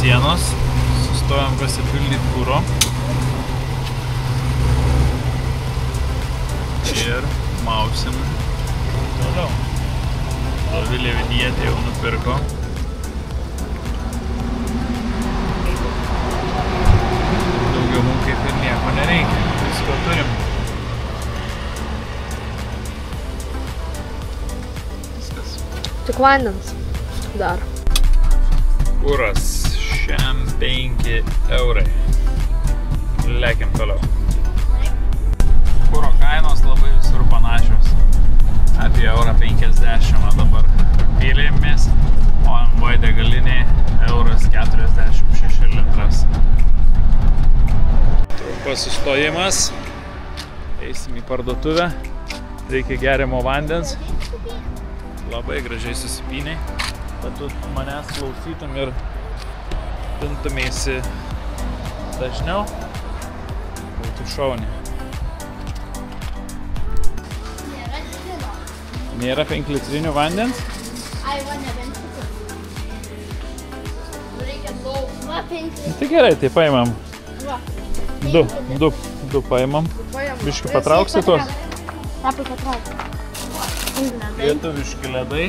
sienos, sustojom pasipildyti kuro ir mausim toliau. Dovilė Vinietė jau nupirko. Daugiau mums kaip ir nieko nereikia, visko turim. Viskas. Tik vandens dar. Kuras šiam 5 eurai. Lekiam toliau. Kuro kainos labai visur panašios. Apie €1,50 dabar pylėmės, o MV degalinėje €1,46 litras. Trumpas sustojimas. Eisim į parduotuvę. Reikia geriamo vandens. Labai gražiai susipyniai. Kad tu manęs klausytum ir pintumėsi dažniau. Būtų šauniai. Nėra 5 litrinių vandens? Ai, va, nebent kitų. Reikia daug. Va, 5. Tai gerai, tai paimam. Va. Du paimam. Biškį patrauksi tuos? Tapai patrauksi. Lietuviški ledai.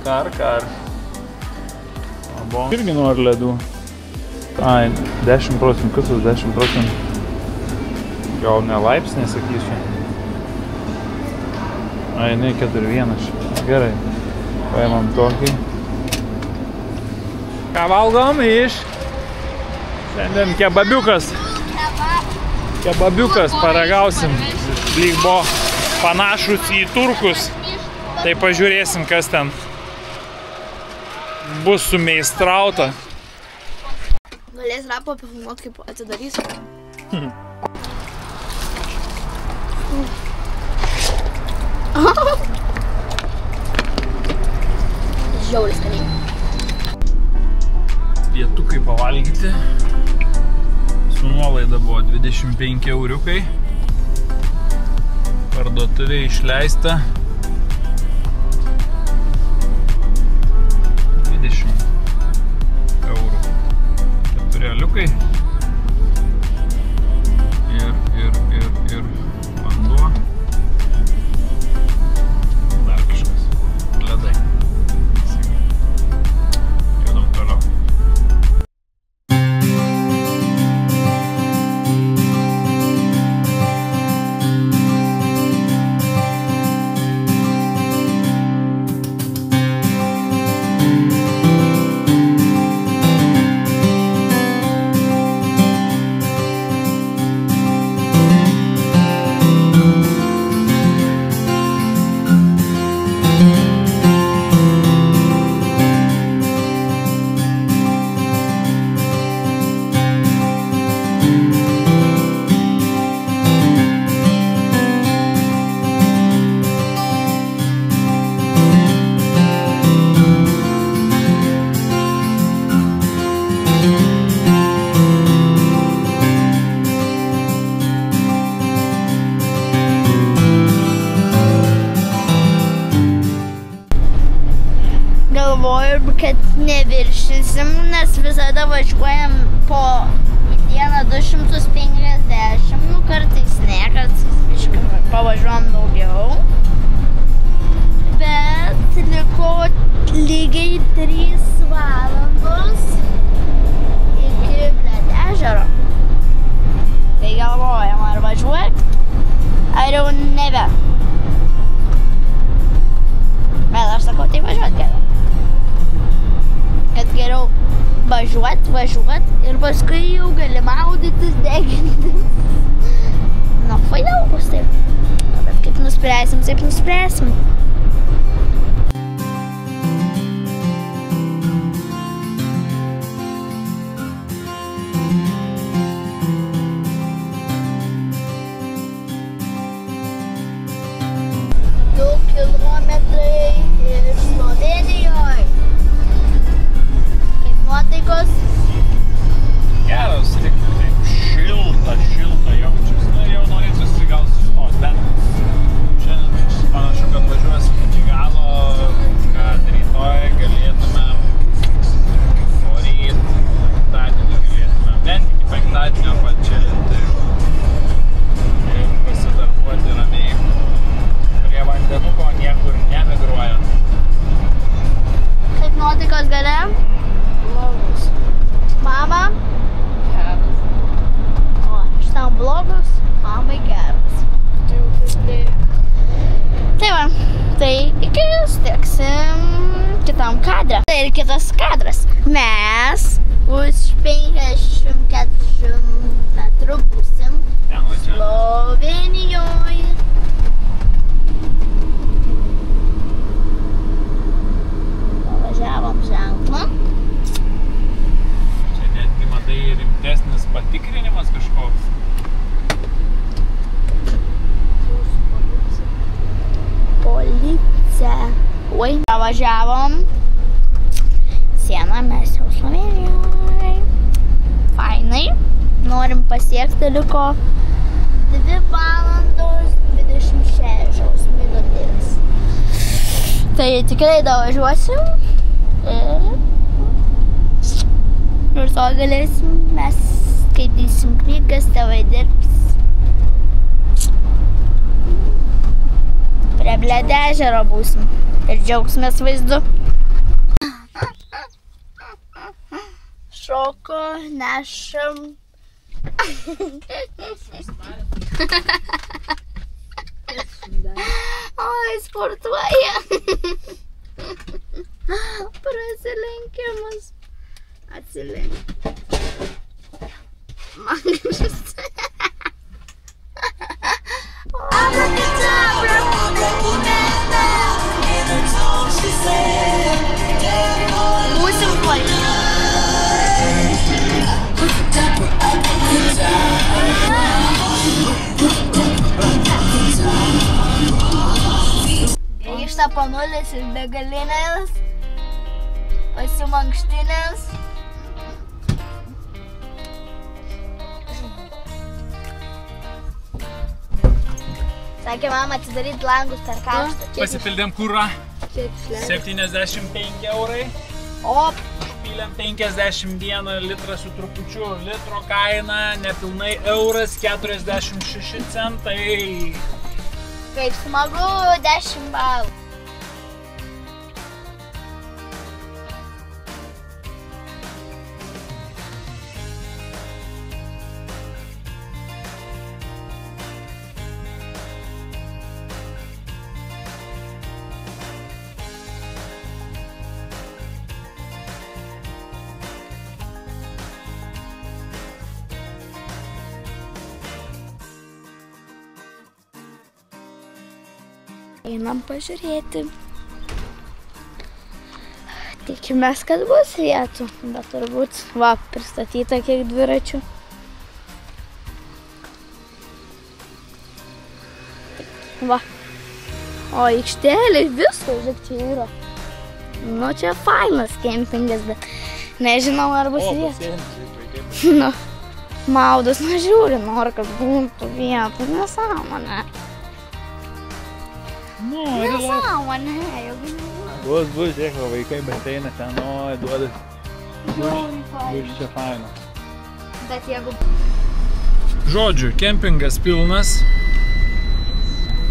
Kar. Irgi nori ledų. Ai, 10%, kas už 10%? Gal ne laipsnė, sakysiu. Ai, ne, 4,1. Gerai. Paimam tokį. Ką valgom iš? Šiandien kebabiukas. Kebabiukas paragausim. Lyg buvo panašus į turkus. Tai pažiūrėsim, kas ten bus sumeistrauta. Galės rapą pafilmuot, kaip atidarysiu. Žiauriai skaniai. Pietukai pavalgyti. Su nuolaida buvo 25 euriukai. Parduotuvė išleista 20 eurų. 4 aliukai. Ir vanduo. Dar kažkas. Ledai. Judam toliau. Galvoju, kad neviršysim, nes visada važiuojam po į dieną 250, nu kartais ne, kartais pavažiuojam daugiau. Bet liko lygiai 3 valandos iki ežero. Tai galvojam, ar važiuot, ar jau nebe. Bet aš sakau, tai važiuot geriau. Kad geriau važiuot ir paskui jau gali maudytis, degintis. Nu, fainiau bus taip. Bet kaip nuspręsim, taip nuspręsim. Kilometrai ir Slovenijoje. Kaip nuotaikos? Geras, tik taip šilta jaučiasi. Na, jau norėtųsi gal sustos, bet šiandien panašu, kad važiuosim tas kadras. Mes už 50-40 metrų būsim Slovenijoje. Pavažiavom ženklą. Čia netgi matai rimtesnis patikrinimas kažkoks. Policija. Oi, pavažiavom. Sieną mes jau Slovenijoje. Fainai. Norim pasiekti, liko 2 valandos 26 minutės. Tai tikrai davažiuosim ir to galėsim, mes skaitysim knygas, tėvai dirbs. Prie Bled ežero būsim ir džiaugsimės vaizdu. Šoko, nešam. Oi, sportuoja. Prasilenkiamas. Atsilenk. Man kažkas. Būsim tuoj. Grįžta panulis iš degalinės, pasimankštinės. Sakė mama atidaryti langus per karštą. Pasipildėm kurą. 75 eurai. O, Pylėm 51 litrą su trupučiu. Litro kaina nepilnai euras 46 centai. kaip smagu, 10 balų. Einam pažiūrėti. Tikimės, kad bus vietų, bet turbūt, va, pristatyta kiek dviračių. Va. O aikštelė visko, žiūrėk, čia yra. Nu, čia fainas kempingas, bet nežinau, ar bus vietų. Nu, maudas, žiūri, nori, kad būtų vietų, nesąmonė. Nesąmonė, jau Bus, žiūrėk, vaikai ateina ten, oi, duoda. Bus čia faina. Bet jeigu... Žodžiu, kempingas pilnas.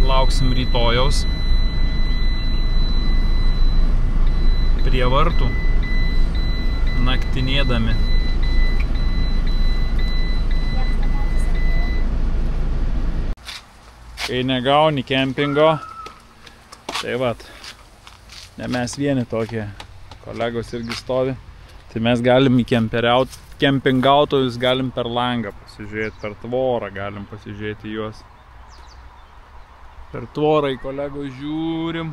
Lauksim rytojaus. Prie vartų. Naktinėdami. Kai negauni kempingo, tai vat, ne mes vieni tokie, kolegos irgi stovi, tai mes galim kempingautojus galim per langą pasižiūrėti, per tvorą galim pasižiūrėti juos. Per tvorą į kolegos žiūrim,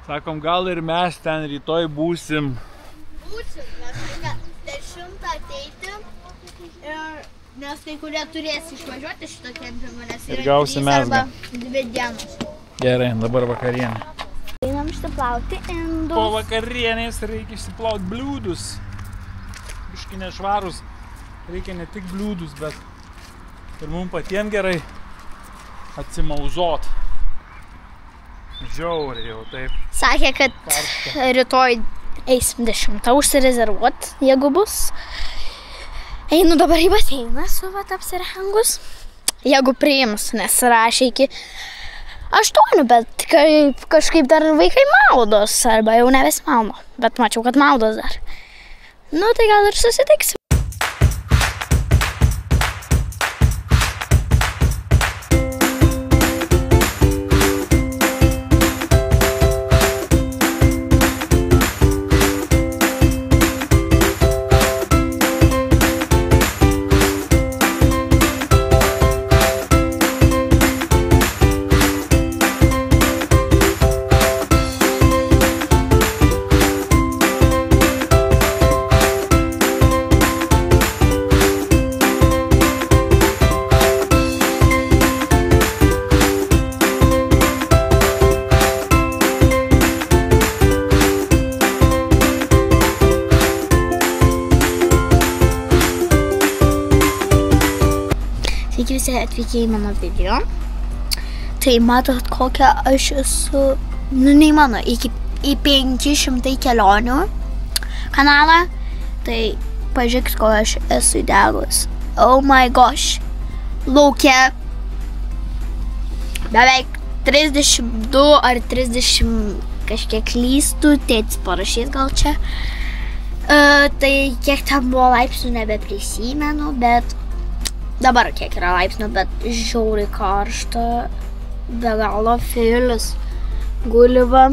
sakom, gal ir mes ten rytoj būsim. Būsim, mes reikia 10 ateiti, nes kai kurie turės išvažiuoti šito kempingo, nes Ir yra gausim 3 arba mezgą. 2 dienos. Gerai, dabar vakarienė. Einam išsiplauti indus. Po vakarienės reikia išsiplauti bliūdus. Biški nešvarus. Reikia ne tik bliūdus, bet ir mums patiems gerai atsimauzot. Žiauriai jau taip. Sakė, kad rytoj eisim 10 užsirezervuot, jeigu bus. Einu dabar į baseiną su vat apsirengus. Jeigu priims, nes rašė iki 8, bet kažkaip dar vaikai maudos, arba jau nebesimauna. Bet mačiau, kad maudos dar. Nu, tai gal ir susitiksim. sveiki visi atvykę į mano video. Tai matot, kokią aš esu, nei mano, į 500 kelionių kanalą. Tai pažiūrėkit, ko aš esu įdegus. Oh my gosh. Laukia beveik 32 ar 30 kažkiek klystų, tėtis parašys gal čia. Tai kiek ten buvo laipsnių nebeprisimenu, bet dabar kiek yra laipsnių, bet žiauriai karšta, be galo Filis guliva,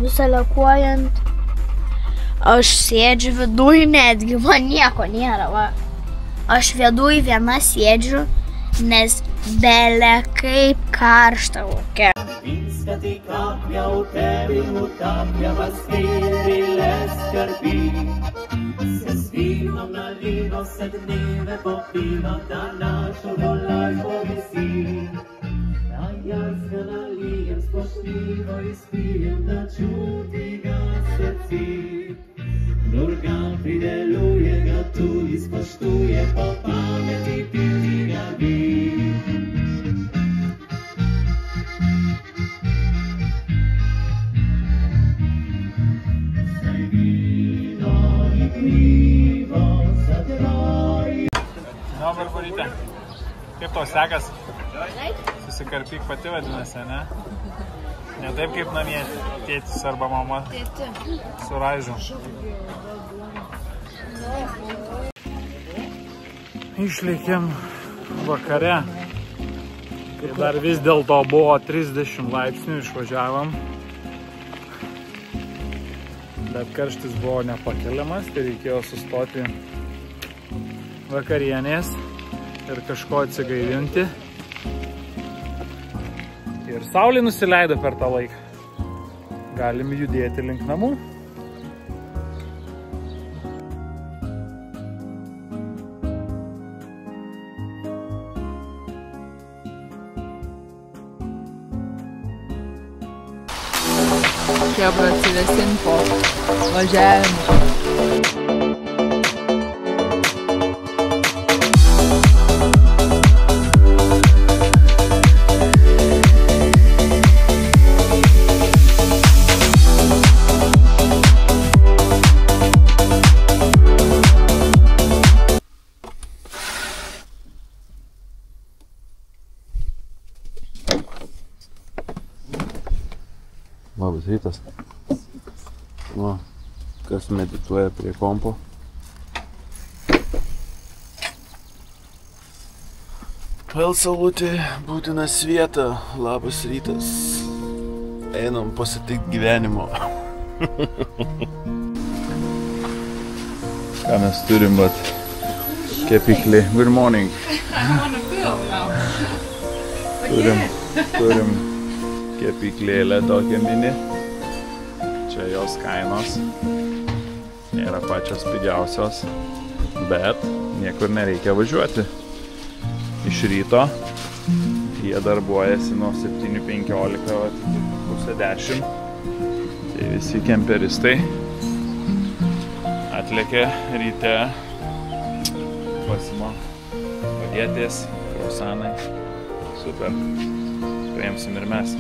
visą lekuojant. Aš sėdžiu viduj, netgi man nieko nėra, va. Aš viduj viena sėdžiu, nes bele kaip karšta lauke. Kad įkapia upelį nutapia paskirėlę skarbį. Sesvino mnalino sedneve popino da našo dolajko visi. A jazga nalijem spoštivo ispijem da čuti ga srci. Nurgan prideluje ga tu ispoštuje po pameti piti ga vi. Na, Barbarytė, kaip tau sekas? Susikarpyk pati vadinasi, ne? Ne taip kaip namie tėtis arba mama su raižu. Išlėkėm vakare. Ir dar vis dėlto buvo 30 laipsnių, išvažiavom. Bet karštis buvo nepakeliamas, tai reikėjo sustoti vakarienės ir kažko atsigaivinti. Ir saulė nusileido per tą laiką. Galim judėti link namų. Chebra atsivesim po važiavimo. Labas rytas. Nu, kas medituoja prie kompo. Vėl saulutė, būtina svieta. Labas rytas. Einam pasitikti gyvenimo. Ką mes turim, vat, kepyklį. Good morning. Turim kepyklėlę tokią mini. Čia jos kainos nėra pačios pigiausios, bet niekur nereikia važiuoti. Iš ryto jie darbuojasi nuo 7:15 iki pusę 10. Tai visi kemperistai atlėkė ryte, pasimo bagetės, kruasanai. Super. Paimsim ir mes.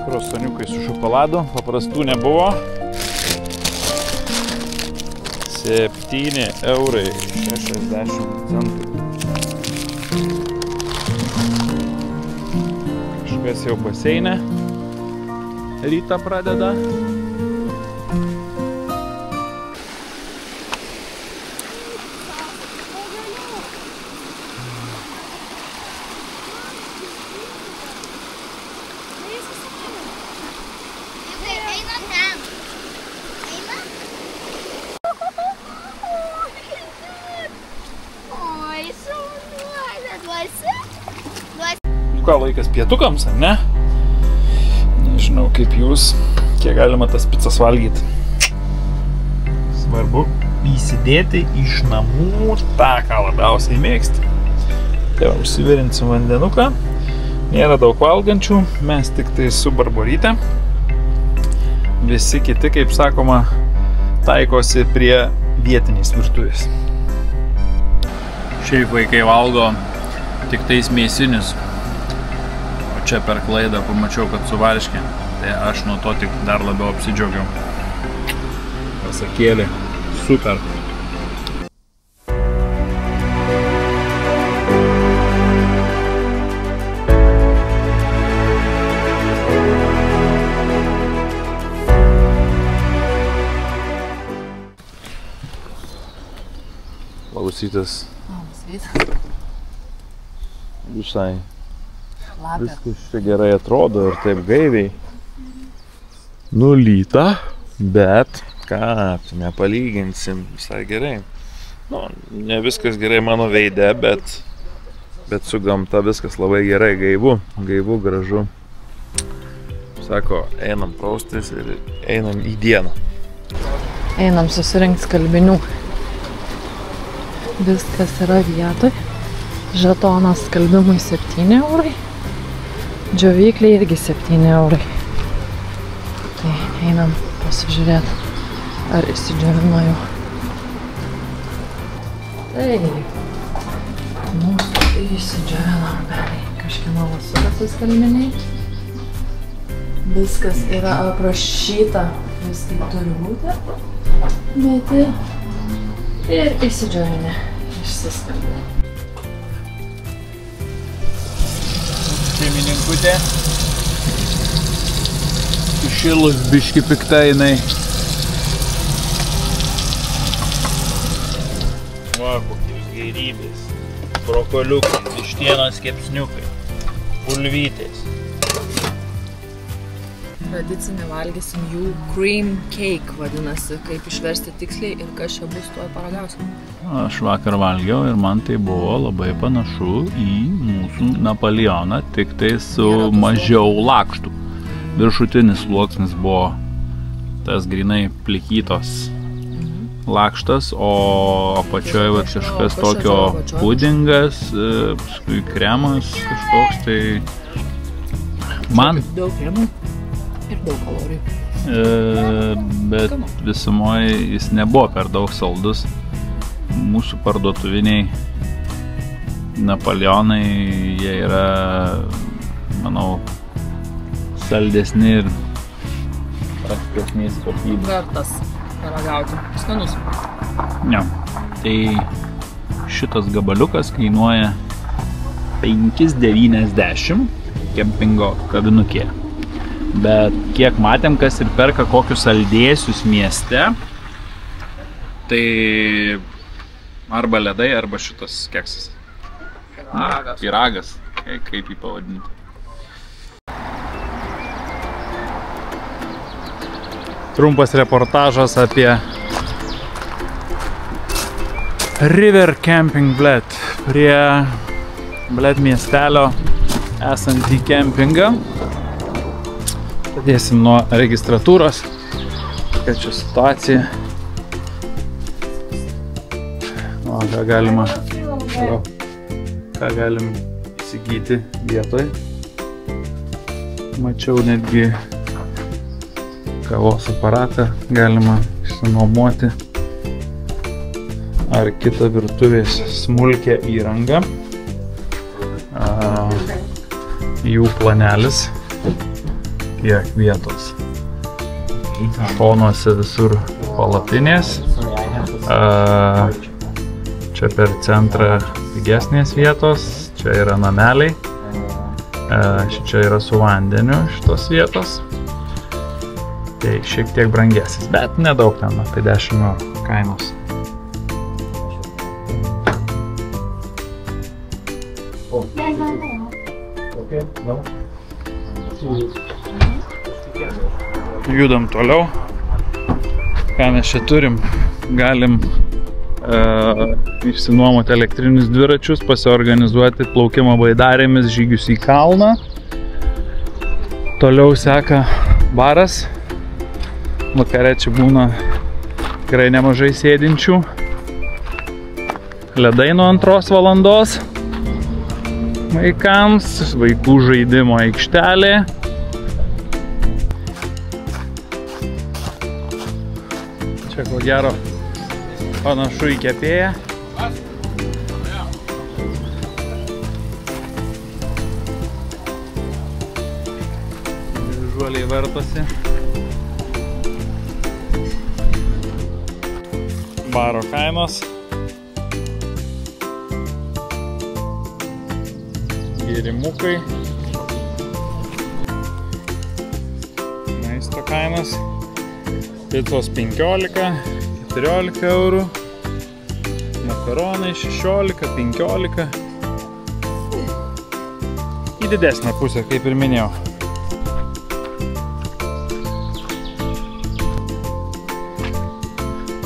Krosaniukai su šokoladu, paprastų nebuvo. 7 eurai 60 centų. Kažkas jau baseine rytą pradeda. Ką, laikas pietukams, ar ne? Nežinau, kaip jūs, kiek galima tas picas valgyti. Svarbu įsidėti iš namų tą, ką labiausiai mėgsti. Tai va, užsiverinsim vandenuką. Nėra daug valgančių, mes tik tai su Barbaryte. Visi kiti, kaip sakoma, taikosi prie vietinės virtuvės. Šiaip vaikai valgo tik tais mėsinius. O čia per klaidą pamačiau, kad su varške. Tai aš nuo to tik dar labiau apsidžiaugiau. Pasakėlė. Super. Klausytas. Visai. Viskas čia gerai atrodo ir taip gaiviai. Nulyta, bet ką, nepalyginsim, visai gerai. Nu, ne viskas gerai mano veide, bet su gamta viskas labai gerai, gaivu, gražu. Sako, einam praustis ir einam į dieną. Einam susirinkti skalbinių. Viskas yra vietoj. Žetonas skalbimui 7 eurai. Džiovykliai irgi 7 eurai. Tai einam pasižiūrėti, ar įsidžiovino jau. Tai mūsų įsidžiovino kažkieno vasukas skalbiniai. Viskas yra aprašyta, vis kaip turi būti. Meti ir įsidžiovinė, išsiskalbė. Šeimininkutė. Išilus biški pikta jinai. Va, kokios gėrybės. Brokoliukai, vištienos kepsniukai, bulvytės. Tradicinį valgysim jų cream cake, vadinasi, kaip išversti tiksliai ir kas čia bus, tuoj paragausim. Aš vakar valgiau ir man tai buvo labai panašu į mūsų Napoleoną, tik tai su mažiau lakštų. Viršutinis sluoksnis buvo tas grinai plikytos lakštas, o apačioje va kažkas tokio pudingas, paskui kremas kažkoks, tai man... Daug kremų. Ir daug kalorijų. Bet visumoje jis nebuvo per daug saldus. Mūsų parduotuviniai Napoleonai, jie yra, manau, saldesni ir prastesnės kokybės. Vertas paragauti. Skanus. Ne. Tai šitas gabaliukas kainuoja 5,90 kempingo kavinukė. Bet kiek matėm, kas ir perka kokius saldėsius mieste, tai arba ledai, arba šitas keksas. Pyragas, kaip jį pavadinti. Trumpas reportažas apie River Camping Bled, prie Bled miestelio esantį kempingą. Pradėsim nuo registratūros, kad čia situacija. O, ką galim įsigyti vietoj. Mačiau netgi kavos aparatą galima išsinuomoti. Ar kitą virtuvės smulkę įrangą. Jų planelis. Kiek vietos. Šonuose visur palapinės. Čia per centrą pigesnės vietos. Čia yra nameliai. Čia yra su vandeniu šitos vietos. Tai šiek tiek brangesnis, bet nedaug ten, apie 10 eurų kainos. Judam toliau. Ką mes čia turim? Galim išsinuomoti elektrinius dviračius, pasiorganizuoti plaukimo baidarėmis žygius į kalną. Toliau seka baras. Vakare čia būna tikrai nemažai sėdinčių. Ledai nuo 2 valandos vaikams, vaikų žaidimo aikštelė. Čia ko gero panašu į kepėją. vertosi. Baro kainos. Gėrimukai. Maisto kainos. Picos 15, 14 eurų. Makaronai 16, 15. Į didesnę pusę, kaip ir minėjau.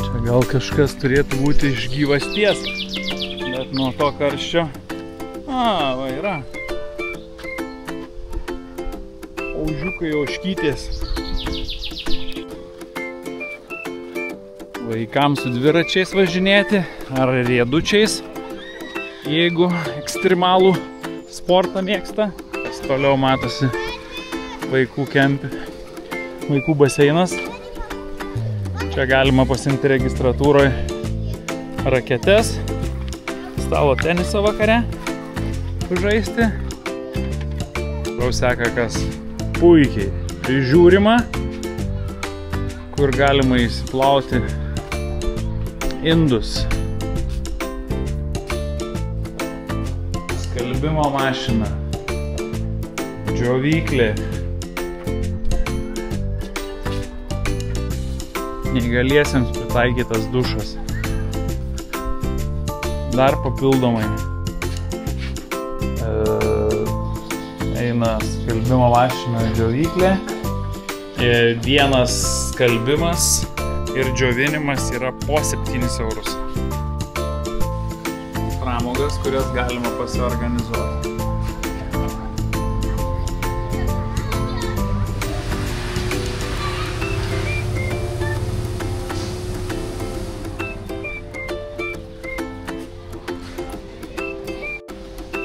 Čia gal kažkas turėtų būti iš gyvasties, bet nuo to karščio. Va yra. Ožiukai, ožkytės. Vaikams su dviračiais važinėti ar riedučiais, jeigu ekstremalų sportą mėgsta. Kas toliau matosi vaikų kempi, vaikų baseinas. Čia galima pasiimti registratūroje raketes, stalo tenisą vakare žaisti. Toliau seka kas puikiai prižiūrima, kur galima įsiplauti indus. Skalbimo mašina, džiovyklė, neįgaliesiems pritaikytas dušas. Dar papildomai eina skalbimo mašina, džiovyklė. Vienas skalbimas ir džiovinimas yra po 7 eurus. Pramogas, kurias galima pasiorganizuoti.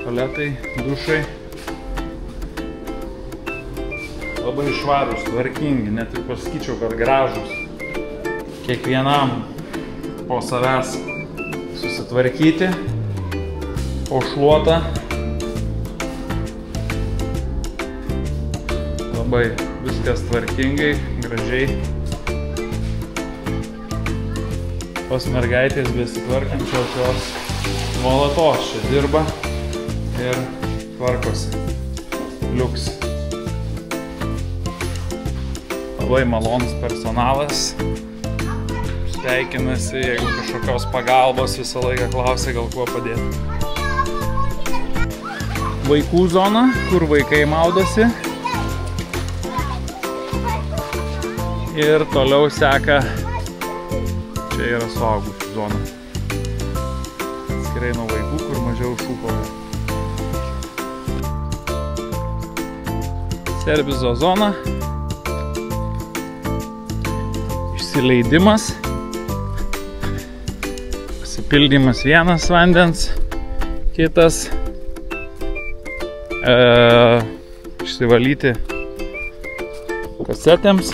Tualetai, dušai. Labai švarūs, tvarkingi, net ir pasakyčiau, kad gražūs. Kiekvienam po savęs susitvarkyti, ošluota. Labai viskas tvarkingai, gražiai. Tos mergaitės besitvarkančios jos nuolatos čia dirba ir tvarkosi. Liuks. Labai malonus personalas. Sveikinasi, jeigu kažkokios pagalbos visą laiką klausia, gal kuo padėti. Vaikų zona, kur vaikai maudosi. Ir toliau seka, čia yra suaugusių zona. Atskirai nuo vaikų, kur mažiau šūkauja. Servizo zona. Išsileidimas. Pildymas vienas vandens, kitas išsivalyti kasetėms.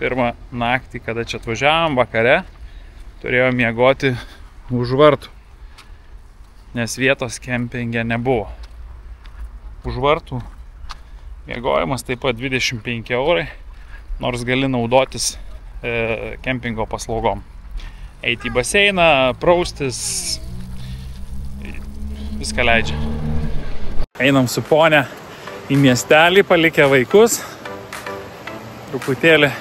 Pirmą naktį, kada čia atvažiavom vakare, turėjau miegoti už vartų, nes vietos kempinge nebuvo. Už vartų miegojimas taip pat 25 eurai, nors gali naudotis kempingo paslaugom. Eiti į baseiną, praustis, viską leidžia. Einam su ponia į miestelį, palikę vaikus. Truputėlį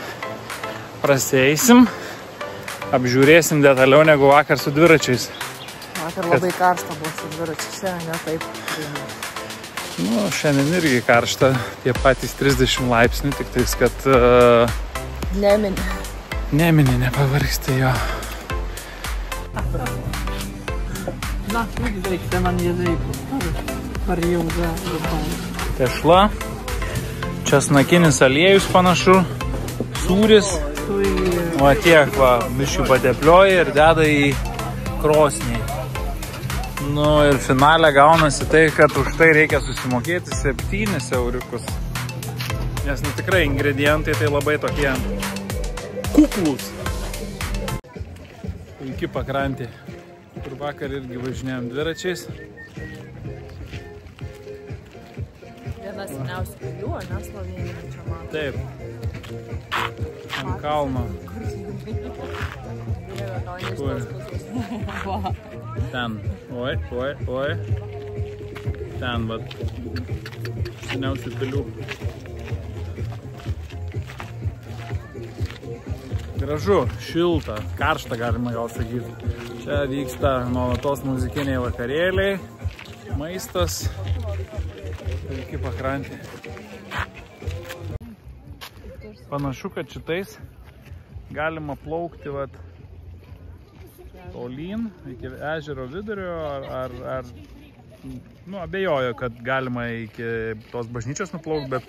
prasieisim, apžiūrėsim detaliau negu vakar su dviračiais. Vakar labai karšta buvo su dviračiais, ne taip. Nu, šiandien irgi karšta, tie patys 30 laipsnių, tik tais, kad Nemini, nepavargsti jo. Na, reikite man jėdaiku. Parjauda. Tešla. Česnakinis aliejus panašu. Sūris. O tiek va, biškių pateplioja ir deda į krosnį. Nu ir finale gaunasi tai, kad už tai reikia susimokėti 7 euriukus. Nes nu tikrai ingredientai tai labai tokie kuklus. Puiki pakrantė, kur vakar irgi važinėjom dviračiais. viena seniausių pilių, o ne Slovėnija čia man. Taip. Ant kalno. Kur? Ten. Oi. Ten, vat. Seniausių pilių. Gražu, šilta, karšta galima gal sakyti. Čia vyksta nuolatos muzikiniai vakarėliai, maistas, puiki pakrantė. Panašu, kad šitais galima plaukti vat tolyn iki ežero vidurio ar nu, abejoju, kad galima iki tos bažnyčios nuplaukti,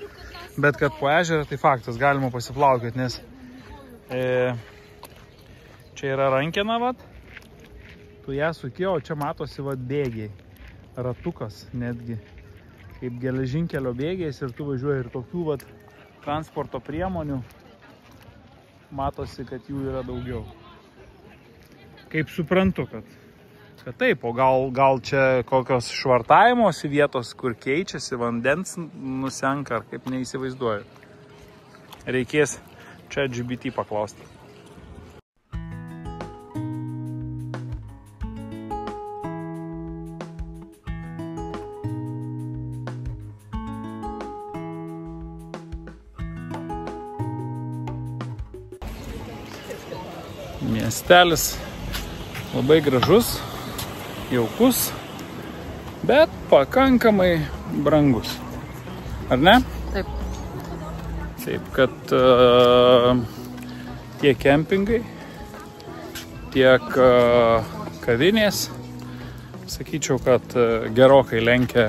bet kad po ežerą tai faktas, galima pasiplaukti, nes čia yra rankena, vat, tu ją suki, o čia matosi vat bėgiai, ratukas netgi, kaip geležinkelio bėgiais ir tu važiuoji ir tokių vat transporto priemonių, matosi, kad jų yra daugiau. Kaip suprantu, kad taip, o gal čia kokios švartavimosi vietos, kur keičiasi, vandens nusenka, ar kaip neįsivaizduoju. Reikės ChatGPT paklausti. Miestelis labai gražus, jaukus, bet pakankamai brangus. Ar ne? Taip. Taip, kad tiek kempingai, tiek kavinės, sakyčiau, kad gerokai lenkia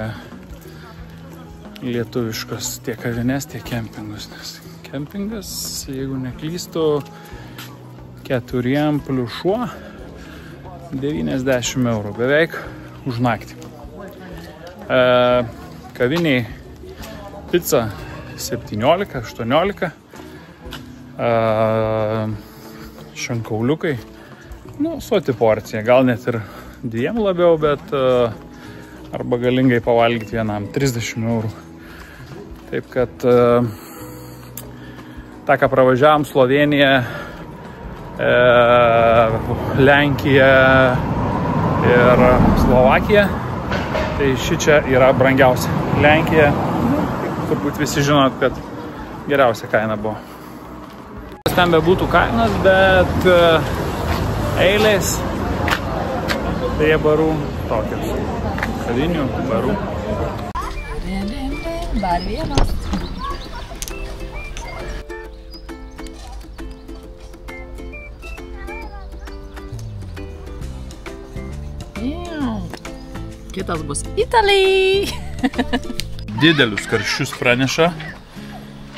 lietuviškas tiek kavinės, tiek kempingus. Nes kempingas, jeigu neklystu, 4 + šuo 90 eurų beveik už naktį. Kaviniai pica 17-18, šankauliukai, nu, soti porcija, gal net ir 2 labiau, bet arba galingai pavalgyti vienam 30 eurų. Taip kad tą, ką pravažiavom Slovėniją, Lenkija ir Slovakija, tai ši čia yra brangiausia. Lenkija, turbūt visi žinot, kad geriausia kaina buvo. Ten bebūtų kainas, bet eilės prie barų tokios. Kavinių, barų. Dar vienas. Kitas bus Italijai. Didelius karščius praneša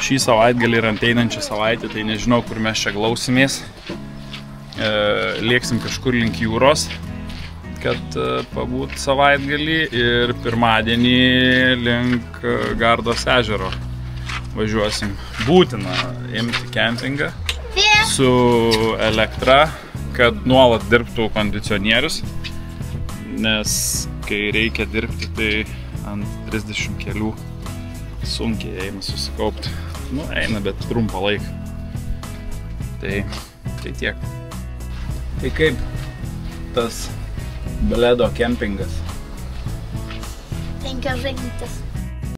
šį savaitgalį ir ateinančią savaitę, tai nežinau, kur mes čia glausimės. Lieksim kažkur link jūros, kad pabūt savaitgalį, ir pirmadienį link Gardos ežero važiuosim. Būtina imti kempingą su elektra, kad nuolat dirbtų kondicionierius, nes kai reikia dirbti, tai ant 30 kelių sunkiai eina susikaupti. Nu, eina, bet trumpą laiką. Tai tiek. Tai kaip tas Bledo kempingas? 5 žvaigždės.